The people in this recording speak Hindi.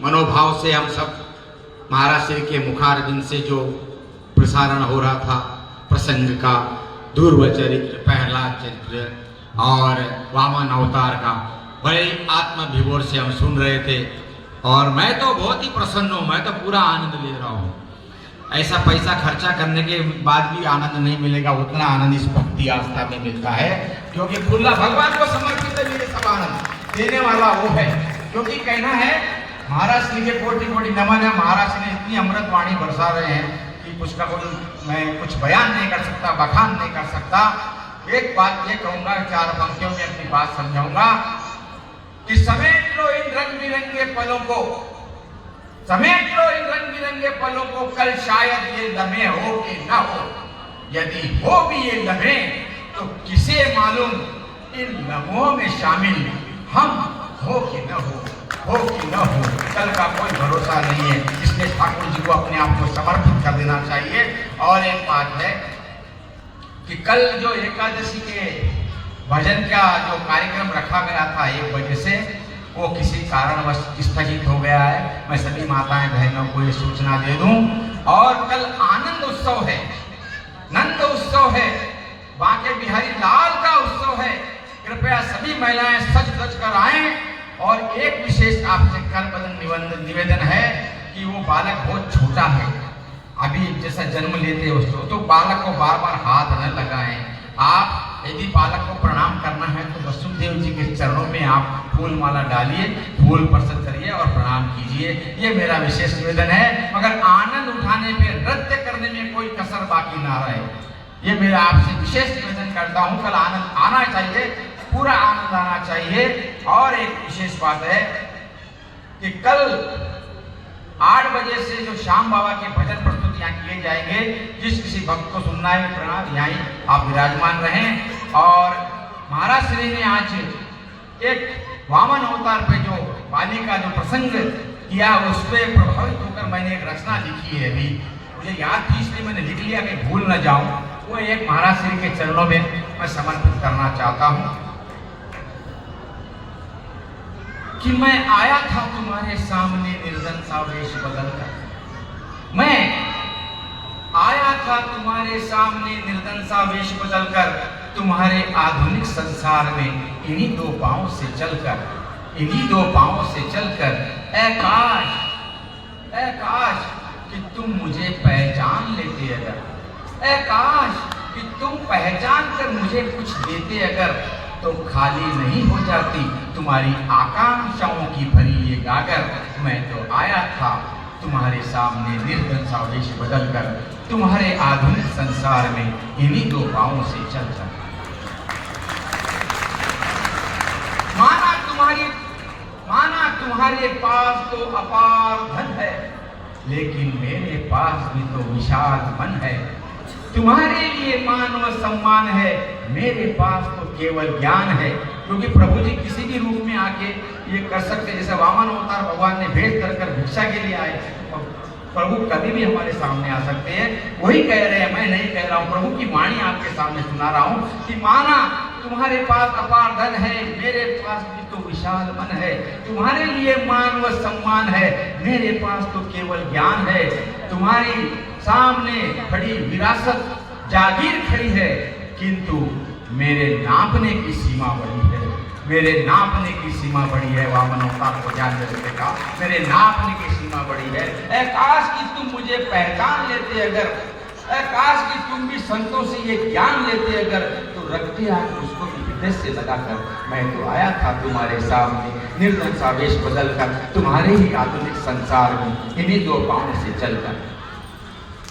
मनोभाव से हम सब महाराज श्री के मुखारविंद से जो प्रसारण हो रहा था प्रसंग का, ध्रुव चरित्र, प्रहलाद चरित्र और वामन अवतार का बड़े आत्मविभोर से हम सुन रहे थे और मैं तो बहुत ही प्रसन्न हूँ, मैं तो पूरा आनंद ले रहा हूँ। ऐसा पैसा खर्चा करने के बाद भी आनंद नहीं मिलेगा, उतना आनंद इस भक्ति आस्था में मिलता है, क्योंकि खुला भगवान को समर्पित है। मेरे सब आनंद देने वाला वो है, क्योंकि कहना है महाराज श्री के कोटि कोटि नमन है। महाराज ने इतनी अमृत वाणी बरसा रहे हैं कि उसका कोई मैं कुछ बयान नहीं कर सकता, बखान नहीं कर सकता। एक बात ये कहूंगा, 4 पंक्तियों में अपनी बात समझाऊंगा कि समेट लो इन रंग बिरंगे पलों को, समेट लो इन रंग बिरंगे पलों को, कल शायद ये लम्हे हो कि न हो, यदि हो भी ये लम्हे तो किसे मालूम इन लम्हों में शामिल हम हो कि न हो कि न हो, कल का कोई भरोसा नहीं है। इसलिए ठाकुर जी को अपने आप को समर्पित कर देना चाहिए। और एक बात है कि कल जो एकादशी के भजन का जो कार्यक्रम रखा गया था 1 बजे से, वो किसी कारणवश स्थगित हो गया है। मैं सभी माताएं बहनों को ये सूचना दे दूं। और कल आनंद उत्सव है, नंद उत्सव है, बांके बिहारी लाल का उत्सव है। कृपया सभी महिलाएं सज धज कर आएं। और एक विशेष आपसे कर निवेदन है कि वो बालक बहुत छोटा है, अभी जैसा जन्म लेते हैं उसको, तो बालक को बार बार हाथ न लगाएं। आप यदि बालक को प्रणाम करना है तो वसुदेव जी के चरणों में आप फूल माला डालिए, फूल प्रसन्न करिए और प्रणाम कीजिए। ये मेरा विशेष निवेदन है। मगर आनंद उठाने पे, नृत्य करने में कोई कसर बाकी ना रहे, ये मेरा आपसे विशेष निवेदन करता हूँ। कल आनंद आना चाहिए, पूरा आनंद आना चाहिए। और एक विशेष बात है कि कल 8 बजे से जो श्याम बाबा के भजन प्रस्तुत यहाँ किए जाएंगे, जिस किसी भक्त को सुनना है प्रणाम यहाँ आप विराजमान रहें। और महाराज श्री ने आज एक वामन अवतार पे जो बाली का जो प्रसंग किया, उस पर प्रभावित होकर मैंने एक रचना लिखी है। अभी मुझे याद थी इसलिए मैंने लिख लिया कि भूल न जाऊं। वो एक महाराज श्री के चरणों में मैं समर्पित करना चाहता हूँ कि मैं आया था तुम्हारे सामने निर्धन सा वेश बदलकर, मैं आया था तुम्हारे सामने निर्धन सा वेश बदलकर, तुम्हारे आधुनिक संसार में इन्हीं 2 पांवों से चलकर, इन्हीं 2 पांवों से चलकर, ऐ काश कि तुम मुझे पहचान लेते अगर, ऐ काश कि तुम पहचान कर मुझे कुछ देते अगर, तो खाली नहीं हो जाती तुम्हारी आकांक्षाओं की भरी ये गागर। मैं तो आया था तुम्हारे सामने निर्धन सा वेश बदलकर, तुम्हारे आधुनिक संसार में इन्हीं 2 पांवों से चलकर। माना तुम्हारे पास तो अपार धन है, लेकिन मेरे पास भी तो विशाल मन है। तुम्हारे लिए मान व सम्मान है, मेरे पास तो केवल ज्ञान है। क्योंकि प्रभु जी किसी भी रूप में आके ये कर सकते, जैसे वामन अवतार भगवान ने भेष धरकर भिक्षा के लिए आए, प्रभु कभी भी हमारे सामने आ सकते हैं। वही कह रहे हैं, मैं नहीं कह रहा हूँ, प्रभु की वाणी आपके सामने सुना रहा हूँ कि माना तुम्हारे पास अपार धन है, मेरे पास भी तो विशाल मन है। तुम्हारे लिए मान व सम्मान है, मेरे पास तो केवल ज्ञान है। तुम्हारी सामने खड़ी विरासत जागीर खड़ी है, किंतु मेरे नापने की सीमा बड़ी है, मेरे नापने की सीमा बड़ी है। वामन अवतार को ध्यान देने का, मेरे नापने की सीमा बड़ी है। ऐ काश कि तुम मुझे पहचान लेते अगर, ऐ काश कि तुम भी संतों से ये ज्ञान लेते अगर, तो रखते आप उसको हृदय से लगाकर। मैं तो आया था तुम्हारे सामने निर्धन सा वेश बदलकर, तुम्हारे ही आधुनिक संसार में इन्हीं 2 पांवों से चलकर।